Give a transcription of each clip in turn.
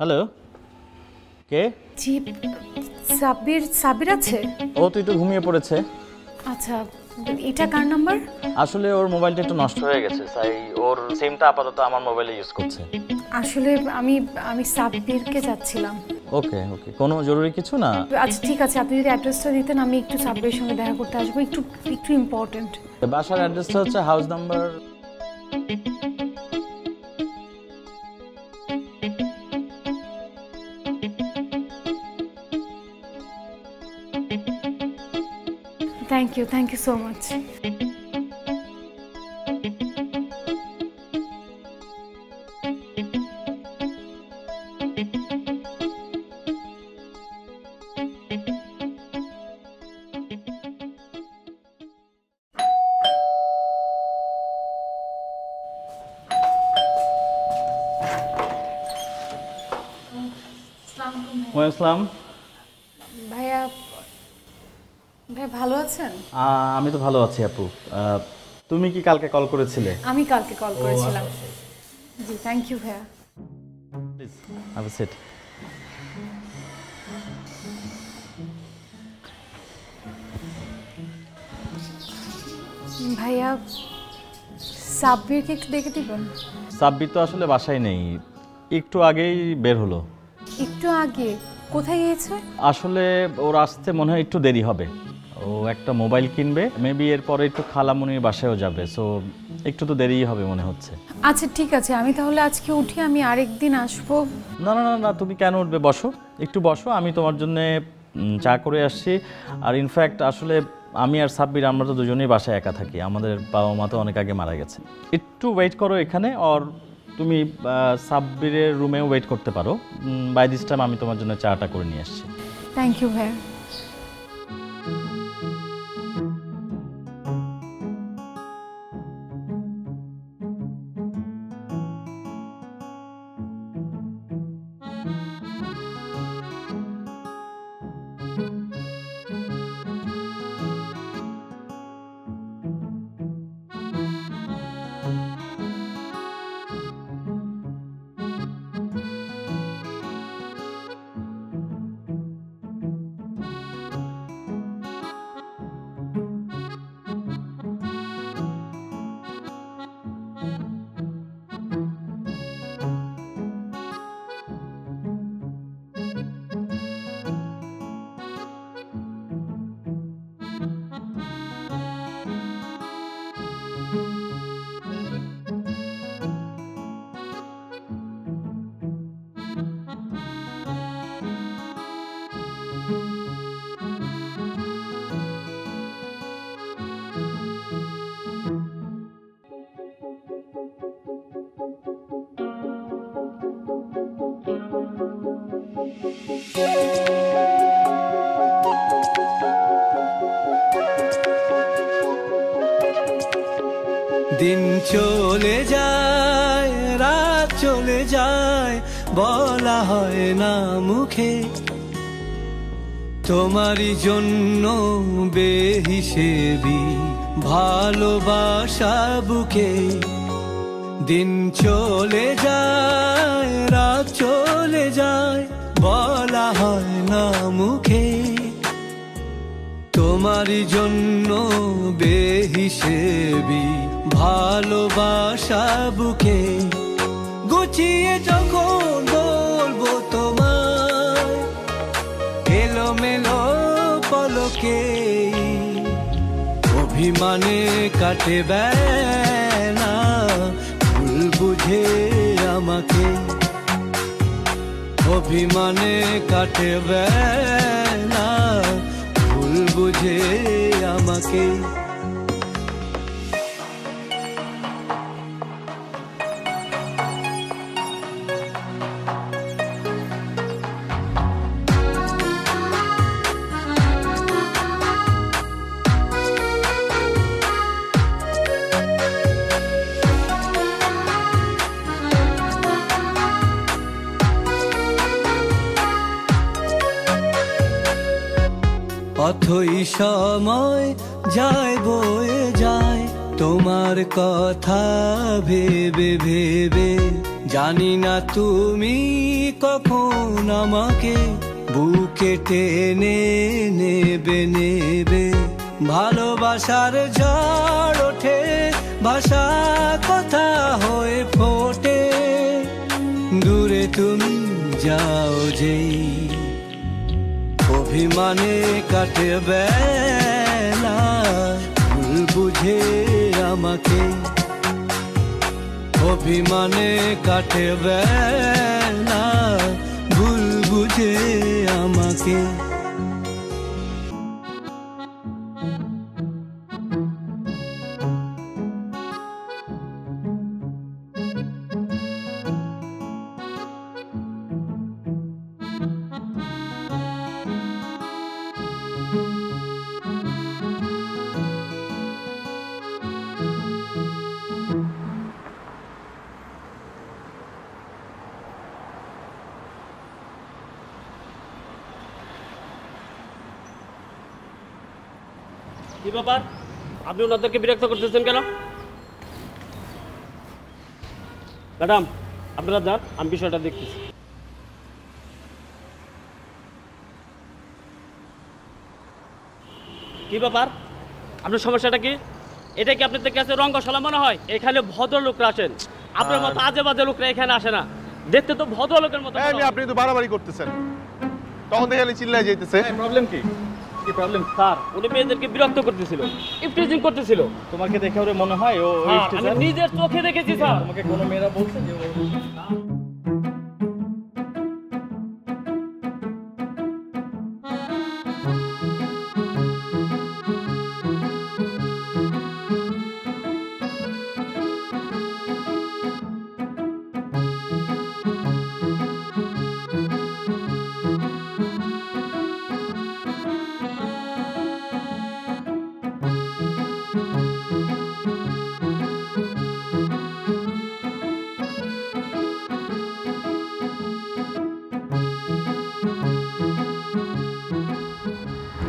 Hello, কে? জি, সাব্বির। সাব্বির আছে? ও তো একটু ঘুমিয়ে পড়েছে। আচ্ছা, এটা কার নাম্বার? আসলে ওর মোবাইলটা একটু নষ্ট হয়ে গেছে, তাই ওর সিমটা আপাতত আমার মোবাইলে ইউজ করছে। আসলে আমি আমি সাব্বিরকে যাচ্ছিলাম। ওকে ওকে, কোনো জরুরি কিছু না? আচ্ছা ঠিক আছে, আপনি যদি অ্যাড্রেসটা দিতেন আমি একটু সাব্বিরের সঙ্গে দেখা করতে আসবো, একটু একটু ইম্পর্টেন্ট। বাসার অ্যাড্রেসটা হচ্ছে house number. Thank you so much. ওয়ালাইকুম। ভাইয়া, ভাই ভালো আছেন? আমি তো ভালো আছি আপু। তুমি কি কালকে কল করেছিলে? আমি কালকে কল করেছিলাম। জি, থ্যাংক ইউ ভাইয়া। Please have a seat. ভাইয়া, সাব্বিরকে একটু দেখে দিবেন? সাব্বির তো আসলে বাসায় নেই, একটু আগেই বের হলো। একটু আগে? কোথায় গিয়েছে? আসলে ওর আসতে মনে হয় একটু দেরি হবে। ও একটা মোবাইল কিনবে, মেবি এরপরে একটু খালামুনির বাসায়ও যাবে, সো একটু তো দেরিই হবে মনে হচ্ছে। আচ্ছা ঠিক আছে, আমি তাহলে আজকে উঠি, আমি আরেকদিন আসবো। না না না না, তুমি কেন উঠবে? বসো, একটু বসো, আমি তোমার জন্যে চা করে আসছি। আর ইনফ্যাক্ট আসলে আমি আর সাব্বির আমরা তো দুজনেই বাসায় একা থাকি, আমাদের বাবা মা তো অনেক আগে মারা গেছে। একটু ওয়েট করো এখানে, আর তুমি সাব্বিরের রুমেও ওয়েট করতে পারো। বাই দিস টাইম আমি তোমার জন্য চাটা করে নিয়ে আসছি। থ্যাংক ইউ ভাইয়া। দিন চলে যায়, রাত চলে যায়, বলা হয় না মুখে, তোমারই জন্য বেহিসেবি ভালোবাসা বুকে। দিন চলে যায়, রাত চলে যায়, বলা হয় না মুখে, তোমারই জন্য বেহিসেবি ভালোবাসা বুকে। গুছিয়ে যখন বলবো তোমায়, এলোমেলো পলকে, অভিমানে কাটে বেলা, ভুল বুঝে আমাকে, অভিমানে কাটে বেলা, ভুল বুঝে আমাকে। অথই সময় যায় বয়ে যায়, তোমার কথা ভেবে ভেবে জানি না তুমি কখন আমাকে বুকে টেনে নেবে নেবে। ভালোবাসার ঝড় ওঠে, ভাষা কথা হয়ে ফোটে, দূরে তুমি যাও যেই, অভিমানে কাটে বেলা, ভুল বুঝে আমাকে, অভিমানে কাটে বেলা, ভুল বুঝে আমাকে। কি ব্যাপার, আপনি ওনাদেরকে বিরক্ত করতেছেন কেন? ম্যাডাম আপনারা যান, আমি বিষয়টা দেখতেছি। কি ব্যাপার, আপনার সমস্যাটা কি? এটা কি আপনাদের কাছে রঙ্গশালা মনে হয়? এখানে ভদ্রলোকরা আসেন, আপনার মতো আজে বাজে লোকরা এখানে আসে না। দেখতে তো ভদ্রলোকের মতো। আপনি তো বাড়াবাড়ি করতেছেন, তখন দেখে চিল্লাই যাইতেছে। প্রবলেম কি? কি প্রবলেম? স্যার উনি মেয়েদেরকে বিরক্ত করতেছিল, ইফটিজিং করতেছিল। তোমাকে দেখে ওরে মনে হয় ও আমি নিজের চোখে দেখেছি স্যার। তোমাকে কোনো মেয়েরা বলছে যে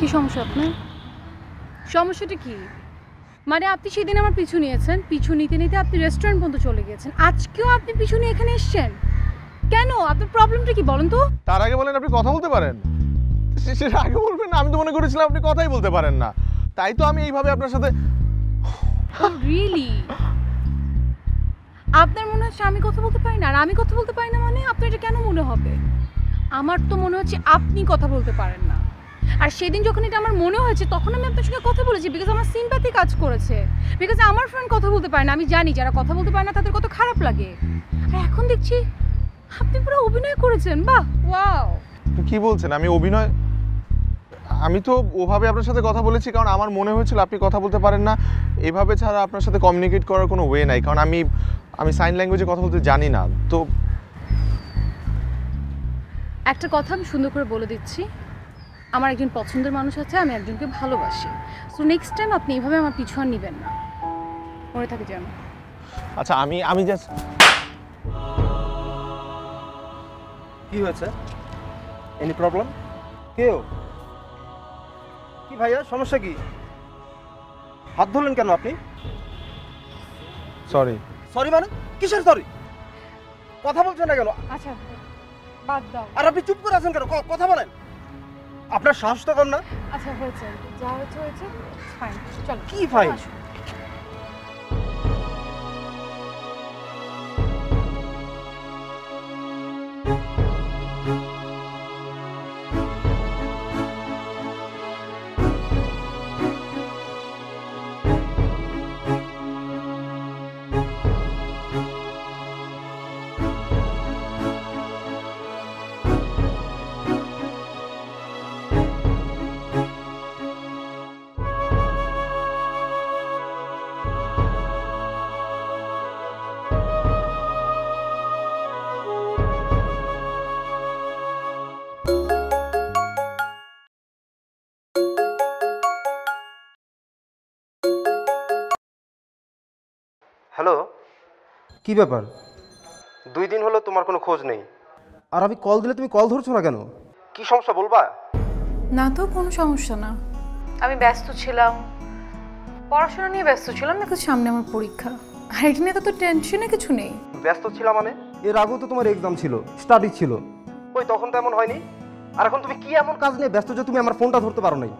কি সমস্যা আপনার? সমস্যাটা কি? মানে আপনি সেদিন আমার পিছু নিয়েছেন, পিছু নিতে নিতে আপনি রেস্টুরেন্ট পর্যন্ত চলে গিয়েছেন, আজকেও আপনি পিছু নিয়ে এখানে এসেছেন কেন? আপনার প্রবলেমটা কি বলেন তো? তার আগে বলেন আপনি কথা বলতে পারেন, সেটা আগে বলবেন না। আমি তো মনে করেছিলাম আপনি কথাই বলতে পারেন না, তাই তো আমি এইভাবে আপনার সাথে। রিয়েলি আপনার মনে হচ্ছে আমি কথা বলতে পারি না? আর আমি কথা বলতে পারি না মানে আপনার এটা কেন মনে হবে? আমার তো মনে হচ্ছে আপনি কথা বলতে পারেন না। আর সেদিন যখন এটা আমার মনে হয়েছে তখন আমি আপনার সঙ্গে কথা বলেছি, বিকজ আমার সিম্প্যাথি কাজ করেছে, বিকজ আমার ফ্রেন্ড কথা বলতে পারে না। আমি জানি যারা কথা বলতে পারে না তাদের কত খারাপ লাগে। আর এখন দেখছি আপনি পুরো অভিনয় করেছেন। বাহ, ওয়াও। কি বলছেন? আমি অভিনয়? আমি তো ওভাবে আপনার সাথে কথা বলেছি কারণ আমার মনে হয়েছিল আপনি কথা বলতে পারেন না, এভাবে ছাড়া আপনার সাথে কমিউনিকেট করার কোনো ওয়ে নাই, কারণ আমি সাইন ল্যাঙ্গুয়েজে কথা বলতে জানি না। তো একটা কথা আমি সুন্দর করে বলে দিচ্ছি, আমার একজন পছন্দের মানুষ আছে, আমি একজনকে ভালোবাসি। সো নেক্সট টাইম আপনি এইভাবে আমার পিছু আর নেবেন না, মনে থাকে যেন। আচ্ছা আমি জাস্ট। কি হয়েছে? Any problem? কেউ কি ভাইয়া, সমস্যা কি? হাত ধরলেন কেন আপনি? সরি। সরি মানে? কিসের সরি? কথা বলছেন না কেন? আচ্ছা বাদ দাও। আর আপনি চুপ করে আছেন কেন? কথা বলেন। আপনার সাহস তো কম না? আচ্ছা হয়েছে, যা হয়েছে হয়েছে, ফাইন, চলো। কি ফাইন? হ্যালো, কি ব্যাপার? 2 দিন হলো তোমার কোনো খোঁজ নেই, আর আমি কল দিলে তুমি কল ধরছো না কেন? কি সমস্যা বলবা? না তো কোনো সমস্যা না, আমি ব্যস্ত ছিলাম, পড়াশোনা নিয়ে ব্যস্ত ছিলাম, দেখো সামনে আমার পরীক্ষা, আর এটা নিয়ে তো টেনশনে কিছু নেই। ব্যস্ত ছিলাম মানে? এর আগেও তো তোমার এক্সাম ছিল, স্টাডি ছিল, ওই তখন তো এমন হয়নি। আর এখন তুমি কি এমন কাজ নিয়ে ব্যস্ত যে তুমি আমার ফোনটা ধরতে পারো নাই?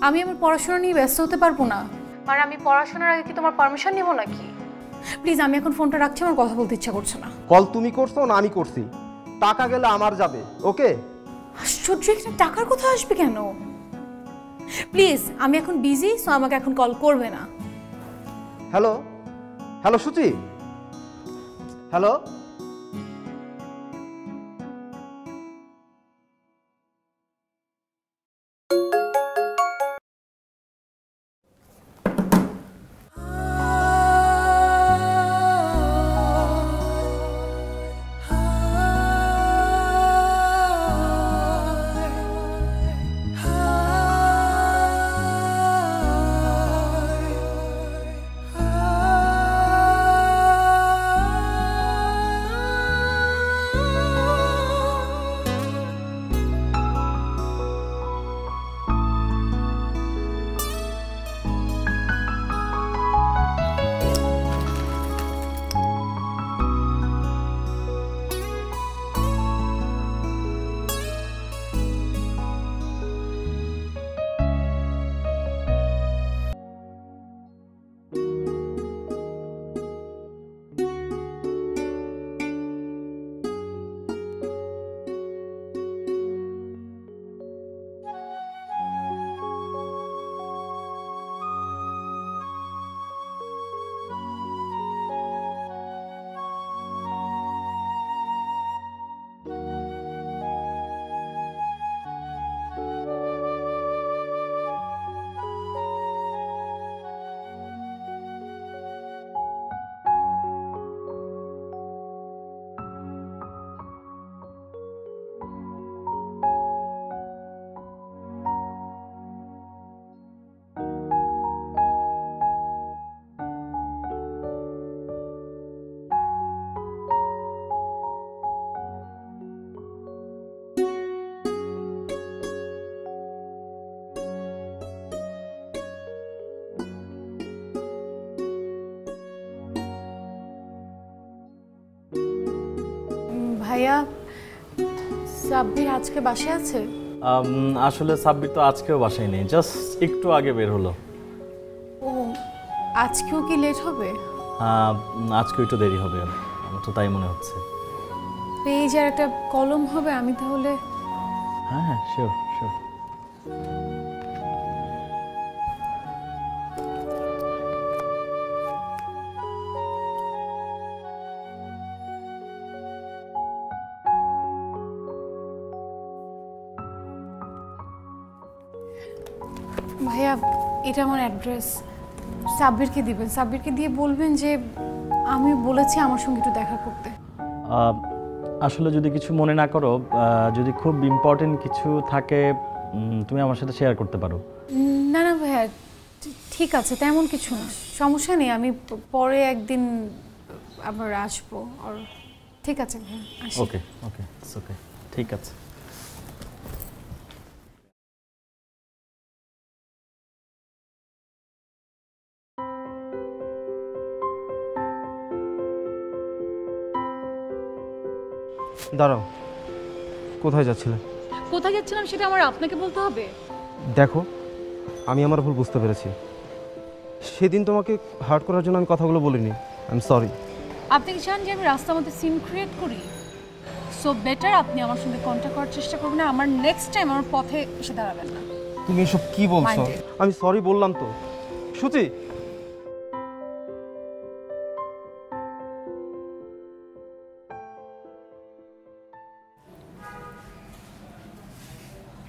আমি আমার পড়াশোনা নিয়ে ব্যস্ত হতে পারবো না? আর আমি পড়াশোনার আগে কি তোমার পারমিশন নিব নাকি? প্লিজ, আমি এখন ফোনটা রাখছি, আমার কথা বলতে ইচ্ছা করছে না। কল তুমি করছো না আমি করছি? টাকা গেলে আমার যাবে, ওকে? আশ্চর্য, এখানে টাকার কথা আসবে কেন? প্লিজ, আমি এখন বিজি, সো আমাকে এখন কল করবে না। হ্যালো হ্যালো সুচি, হ্যালো। ভাইয়া, সাব্বির আজকে বাসায় আছে? আসলে সাব্বির তো আজকেও বাসায় নেই, জাস্ট একটু আগে বের হলো। ও, আজকেও কি লেট হবে? আজকেও একটু দেরি হবে, আমার তো তাই মনে হচ্ছে। পেজ আর একটা কলম হবে, আমি তাহলে। হ্যাঁ হ্যাঁ, শিওর শিওর। ভাইয়া, এটা আমার অ্যাড্রেস, সাব্বিরকে দিবেন। সাব্বিরকে দিয়ে বলবেন যে আমি বলেছি আমার সঙ্গে একটু দেখা করতে। আসলে যদি কিছু মনে না করো, যদি খুব ইম্পর্টেন্ট কিছু থাকে তুমি আমার সাথে শেয়ার করতে পারো। না না ভাইয়া, ঠিক আছে, তেমন কিছু না, সমস্যা নেই, আমি পরে একদিন আবার আসবো। আর ঠিক আছে ভাইয়া, আসি। ওকে ওকে, ইটস ওকে, ঠিক আছে। দাঁড়াও, কোথায় যাচ্ছিলে? কোথায় যাচ্ছিলাম সেটা আমার আপনাকে বলতে হবে? দেখো, আমি আমার ভুল বুঝতে পেরেছি। সেদিন তোমাকে হার্ট করার জন্য আমি কথাগুলো বলিনি, আই এম সরি। আপনি কি চান যে আমি রাস্তার মধ্যে সিন ক্রিয়েট করি? সো বেটার আপনি আমার সঙ্গে কন্ট্যাক্ট করার চেষ্টা করবেন না, আমার নেক্সট টাইম আমার পথে এসে দাঁড়াবেন না। তুমি এসব কি বলছো? Minded. আমি সরি বললাম তো। সুচি,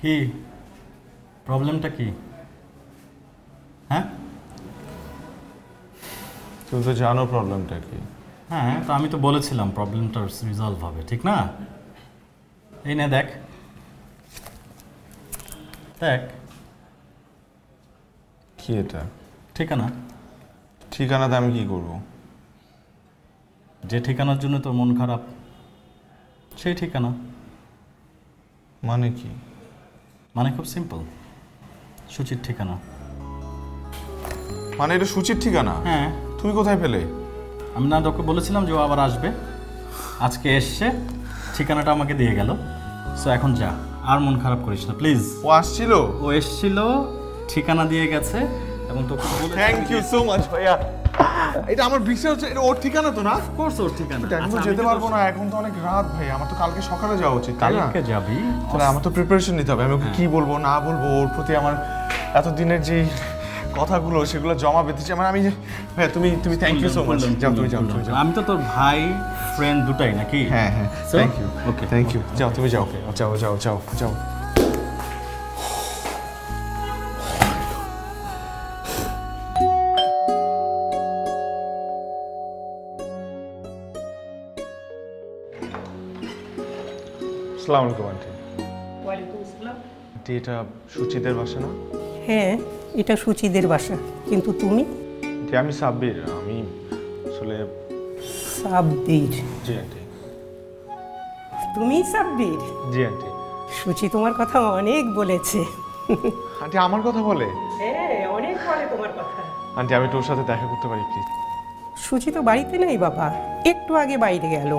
কি প্রবলেমটা কি? হ্যাঁ তুমি তো জানো প্রবলেমটা কি। হ্যাঁ, তো আমি তো বলেছিলাম প্রবলেমটা রিজলভ হবে, ঠিক না? এই নে দেখ দেখ, কি এটা? ঠিকানা। ঠিকানাতে আমি কি করব? যে ঠিকানার জন্য তোর মন খারাপ, সেই ঠিকানা। মানে কি? মানে খুব সিম্পল, সুচির ঠিকানা। মানে এটা সুচির ঠিকানা? হ্যাঁ। তুমি কোথায় পেলে? আমি না তোকে বলেছিলাম যে ও আবার আসবে, আজকে এসছে, ঠিকানাটা আমাকে দিয়ে গেল। সো এখন যা, আর মন খারাপ করিস না প্লিজ। ও আসছিল? ও এসছিল, ঠিকানা দিয়ে গেছে এবং তোকে বলে থ্যাংক ইউ সো মাচ ভাইয়া। এটা আমার বিশ্বাস হচ্ছে এটা ওর ঠিকানা তো না? অফকোর্স ওর ঠিকানা। এখন যেতে পারবো না, এখন তো অনেক রাত ভাই, আমার তো কালকে সকালে যাওয়া উচিত। কালকে যাবি? তাহলে আমার তো প্রিপারেশন নিতে হবে, আমি ওকে কি বলবো না বলবো, ওর প্রতি আমার এত দিনের যে কথাগুলো সেগুলো জমা বেঁধেছে। মানে আমি ভাই তুমি থ্যাংক ইউ সো মাচ। যাও তুমি যাও, তুমি যাও। আমি তো তোর ভাই ফ্রেন্ড দুটাই নাকি? হ্যাঁ হ্যাঁ, thank you. Okay, thank you. যাও তুমি যাও, যাও যাও যাও যাও। আসসালামু আলাইকুম আন্টি। ওয়ালাইকুম আসসালাম। আন্টি এটা সুচিদের বাসা না? হ্যাঁ, এটা সুচিদের বাসা, কিন্তু তুমি? আন্টি আমি সাব্বির, আমি আসলে। সাব্বির? জি আন্টি। তুমি সাব্বির? জি আন্টি। সুচি তোমার কথা অনেক বলেছে। আন্টি আমার কথা বলে? হ্যাঁ, অনেক বলে তোমার কথা। আন্টি আমি তোর সাথে দেখা করতে পারি প্লিজ? সুচি তো বাড়িতে নেই বাবা, একটু আগে বাইরে গেল।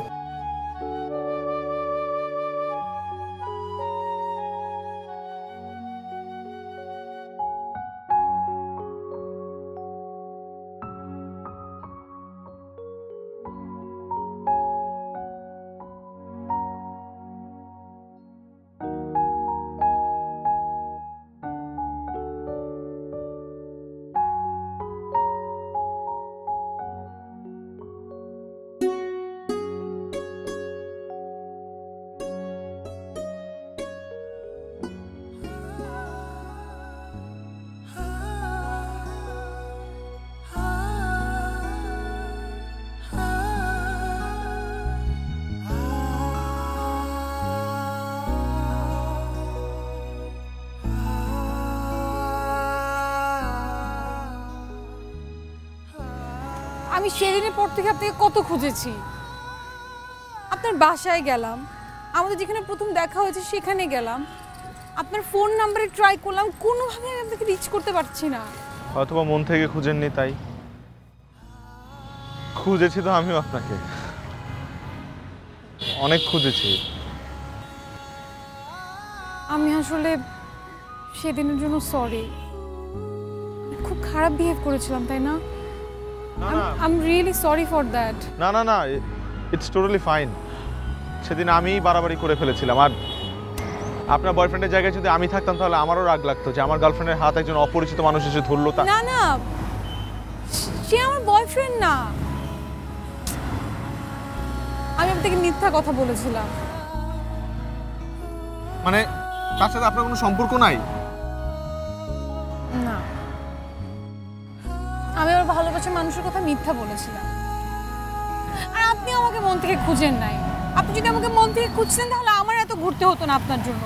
আমি সেদিনের পর থেকে আপনাকে কত খুঁজেছি। আপনার বাসায় গেলাম, আমাদের যেখানে প্রথম দেখা হয়েছে সেখানে গেলাম, আপনার ফোন নাম্বারে ট্রাই করলাম, কোনোভাবে আমি আপনাকে রিচ করতে পারছি না। হয়তোবা মন থেকে খুঁজেননি, তাই খুঁজেছি তো আমিও আপনাকে অনেক খুঁজেছি। আমি আসলে সেদিনের জন্য সরি, খুব খারাপ বিহেভ করেছিলাম, তাই না? I'm really sorry for that. না না না, ইটস টোটালি ফাইন। সেদিন আমিই বাড়াবাড়ি করে ফেলেছিলাম। আর আপনার বয়ফ্রেন্ডের জায়গায় যদি আমি থাকতাম তাহলে আমারও রাগ লাগতো যে আমার গার্লফ্রেন্ডের হাত একজন অপরিচিত মানুষ এসে ধরলো। তা না না, সে আমার বয়ফ্রেন্ড না, আমি আপনাকে মিথ্যা কথা বলেছিলাম। মানে তার সাথে আপনার কোনো সম্পর্ক নাই? না, আমি আমার ভালোবাসার মানুষের কথা মিথ্যা বলেছিলাম। আর আপনি আমাকে মন থেকে খুঁজেন নাই। আপনি যদি আমাকে মন থেকে খুঁজতেন তাহলে আমার এত ঘুরতে হতো না আপনার জন্য।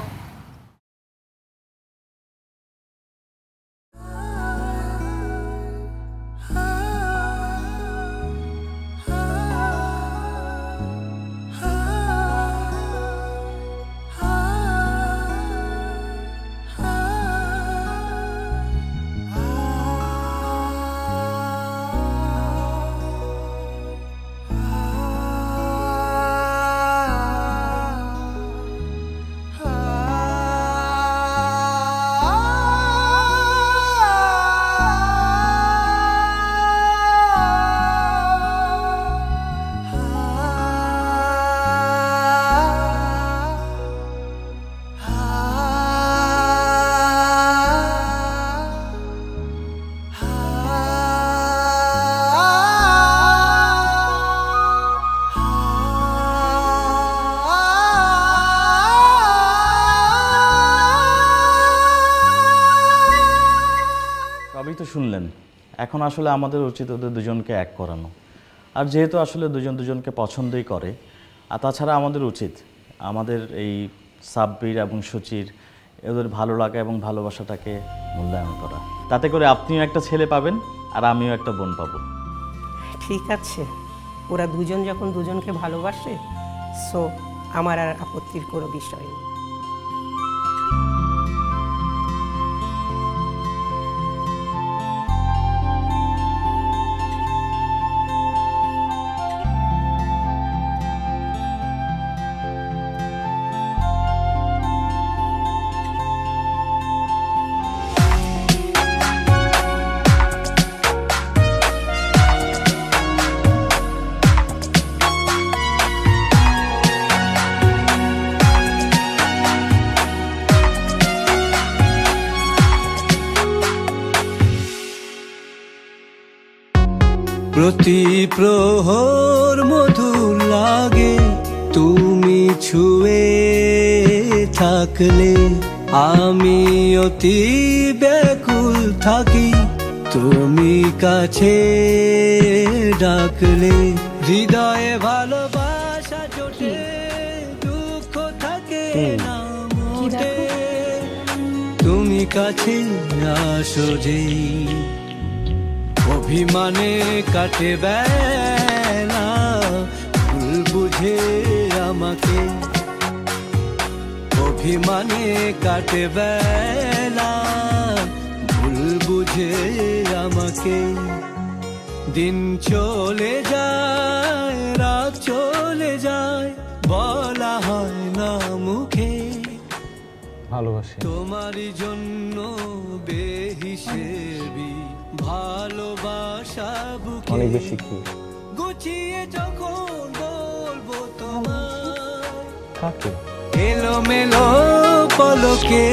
সবই তো শুনলেন, এখন আসলে আমাদের উচিত ওদের দুজনকে এক করানো। আর যেহেতু আসলে দুজন দুজনকে পছন্দই করে, আর তাছাড়া আমাদের উচিত আমাদের এই সাব্বির এবং সুচির এদের ভালো লাগা এবং ভালোবাসাটাকে মূল্যায়ন করা। তাতে করে আপনিও একটা ছেলে পাবেন আর আমিও একটা বোন পাবো। ঠিক আছে, ওরা দুজন যখন দুজনকে ভালোবাসে, সো আমার আর আপত্তির কোনো বিষয় নেই। প্রতি প্রহর মধুর লাগে তুমি ছুঁয়ে থাকলে, আমি অতি ব্যাকুল থাকি তুমি কাছে ডাকলে। হৃদয়ে ভালোবাসা জোটে, দুঃখ থাকে না মোটে, তুমি কাছে আসো যেই। অভিমানে কাটে বেলা, ভুল বুঝে আমাকে, অভিমানে কাটে বেলা, ভুল বুঝে আমাকে। দিন চলে যায়, রাত চলে যায়, বলা হয় না মুখে, ভালোবাসি। তোমারই জন্য বেহিসেবি ভালোবাসা বুকে অনেক বেশি কি গুছিয়ে যখন বলবো তোমার, কাকে? এলোমেলো পলকে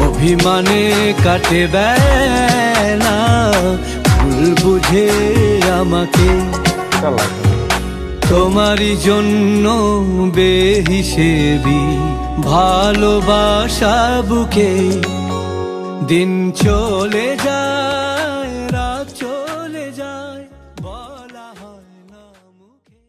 অভিমানে কাটে বেলা, ভুল বুঝে আমাকে, তোমারই জন্য বেহিসেবি ভালোবাসা বুকে। দিন চলে যায়, রাত চলে যায়, বলা হয় না মুখে।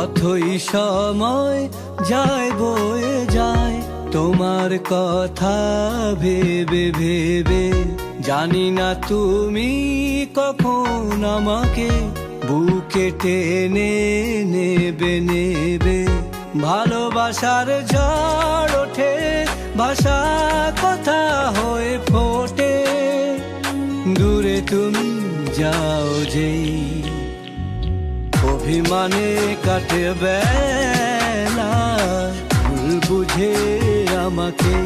অথই সময় যায় বয়ে যায়, তোমার কথা ভেবে ভেবে। জানি না তুমি কখন আমাকে বুকে টেনে নেবে নেবে। ভালোবাসার ঝড় ওঠে, ভাষা কথা হয়ে ফোটে, দূরে তুমি যাও যেই। অভিমানে কাটে বেলা, ভুল বুঝে আমাকে,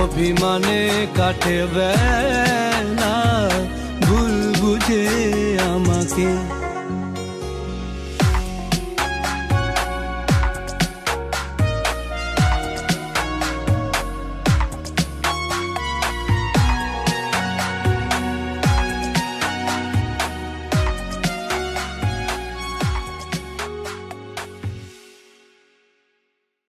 অভিমানে কাটে বেলা, ভুল বুঝে আমাকে।